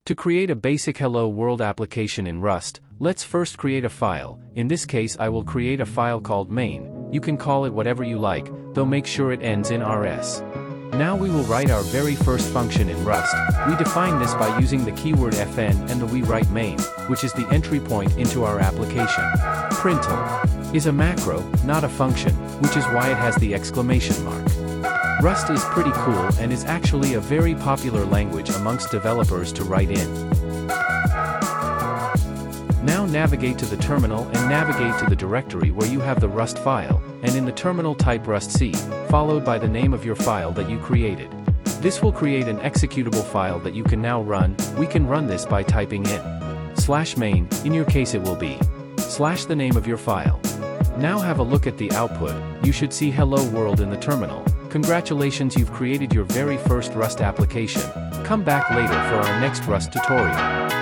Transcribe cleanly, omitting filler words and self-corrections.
To create a basic Hello World application in Rust, let's first create a file. In this case I will create a file called main. You can call it whatever you like, though make sure it ends in rs. Now we will write our very first function in Rust. We define this by using the keyword fn and the we write main, which is the entry point into our application. Println is a macro, not a function, which is why it has the exclamation mark. Rust is pretty cool and is actually a very popular language amongst developers to write in. Now navigate to the terminal and navigate to the directory where you have the Rust file, and in the terminal type rustc, followed by the name of your file that you created. This will create an executable file that you can now run. We can run this by typing in /main, in your case it will be / the name of your file. Now have a look at the output. You should see Hello World in the terminal. Congratulations, you've created your very first Rust application. Come back later for our next Rust tutorial.